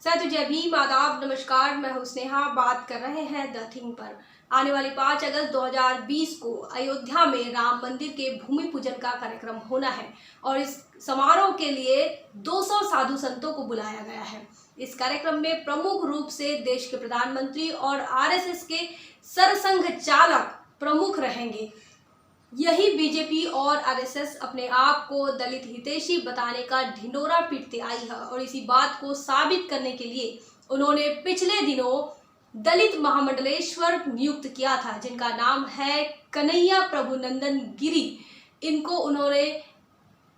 सत जय भीम, आदाब, नमस्कार। मैं हूं स्नेहा। बात कर रहे हैं द थिंग पर। आने वाली 5 अगस्त 2020 को अयोध्या में राम मंदिर के भूमि पूजन का कार्यक्रम होना है और इस समारोह के लिए 200 साधु संतों को बुलाया गया है। इस कार्यक्रम में प्रमुख रूप से देश के प्रधानमंत्री और आरएसएस के सरसंघ चालक प्रमुख रहेंगे। यही बीजेपी और आरएसएस अपने आप को दलित हितैषी बताने का ढिंढोरा पीटते आई है और इसी बात को साबित करने के लिए उन्होंने पिछले दिनों दलित महामंडलेश्वर नियुक्त किया था, जिनका नाम है कन्हैया प्रभुनंदन गिरी। इनको उन्होंने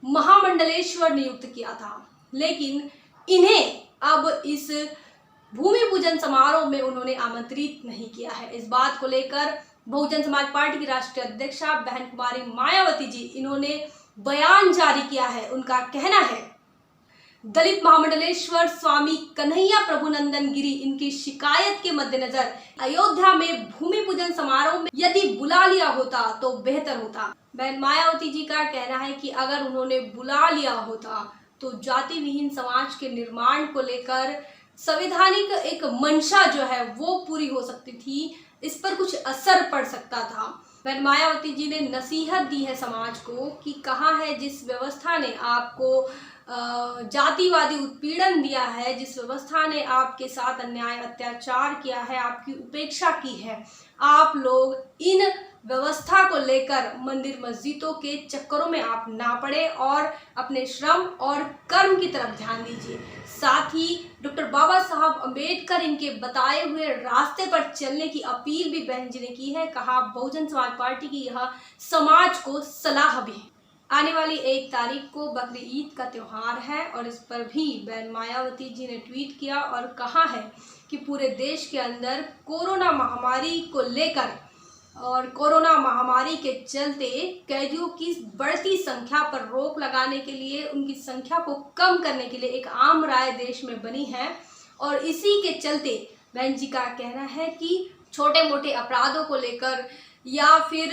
महामंडलेश्वर नियुक्त किया था, लेकिन इन्हें अब इस भूमि पूजन समारोह में उन्होंने आमंत्रित नहीं किया है। इस बात को लेकर बहुजन समाज पार्टी की राष्ट्रीय अध्यक्षा बहन कुमारी मायावती जी इन्होंने बयान जारी किया है। उनका कहना है, दलित महामंडलेश्वर स्वामी कन्हैया प्रभुनंदन गिरी इनकी शिकायत के मद्देनजर अयोध्या में भूमि पूजन समारोह में यदि बुला लिया होता तो बेहतर होता। बहन मायावती जी का कहना है कि अगर उन्होंने बुला लिया होता तो जाति विहीन समाज के निर्माण को लेकर संवैधानिक एक मंशा जो है वो पूरी हो सकती थी, इस पर कुछ असर पड़ सकता था। बहन मायावती जी ने नसीहत दी है समाज को कि कहाँ है जिस व्यवस्था ने आपको जातिवादी उत्पीड़न दिया है, जिस व्यवस्था ने आपके साथ अन्याय अत्याचार किया है, आपकी उपेक्षा की है, आप लोग इन व्यवस्था को लेकर मंदिर मस्जिदों के चक्करों में आप ना पड़े और अपने श्रम और कर्म की तरफ ध्यान दीजिए। साथ ही डॉक्टर बाबा साहब अम्बेडकर इनके बताए हुए रास्ते पर चलने की अपील भी बहन जी ने की है। कहा, बहुजन समाज पार्टी की यह समाज को सलाह भी है। आने वाली 1 तारीख को बकरी ईद का त्यौहार है और इस पर भी बहन मायावती जी ने ट्वीट किया और कहा है कि पूरे देश के अंदर कोरोना महामारी को लेकर और कोरोना महामारी के चलते कैदियों की बढ़ती संख्या पर रोक लगाने के लिए, उनकी संख्या को कम करने के लिए एक आम राय देश में बनी है और इसी के चलते बहन जी का कहना है कि छोटे मोटे अपराधों को लेकर या फिर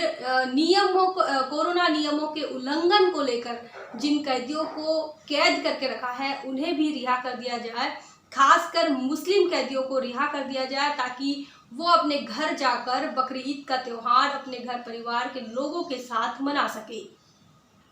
कोरोना नियमों के उल्लंघन को लेकर जिन कैदियों को कैद करके रखा है उन्हें भी रिहा कर दिया जाए। खासकर मुस्लिम कैदियों को रिहा कर दिया जाए ताकि वो अपने घर जाकर बकरी ईद का त्यौहार अपने घर परिवार के लोगों के साथ मना सके।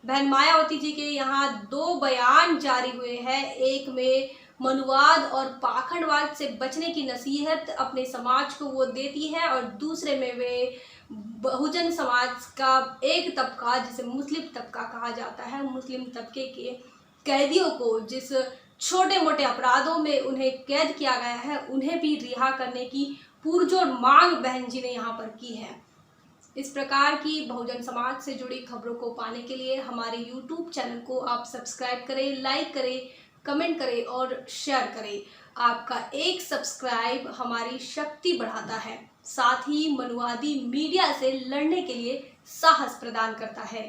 बहन मायावती जी के यहाँ 2 बयान जारी हुए हैं। एक में मनुवाद और पाखंडवाद से बचने की नसीहत अपने समाज को वो देती है और दूसरे में वे बहुजन समाज का एक तबका, जिसे मुस्लिम तबका कहा जाता है, मुस्लिम तबके के कैदियों को जिस छोटे मोटे अपराधों में उन्हें कैद किया गया है उन्हें भी रिहा करने की पुरजोर मांग बहन जी ने यहाँ पर की है। इस प्रकार की बहुजन समाज से जुड़ी खबरों को पाने के लिए हमारे YouTube चैनल को आप सब्सक्राइब करें, लाइक करें, कमेंट करें और शेयर करें। आपका एक सब्सक्राइब हमारी शक्ति बढ़ाता है, साथ ही मनुवादी मीडिया से लड़ने के लिए साहस प्रदान करता है।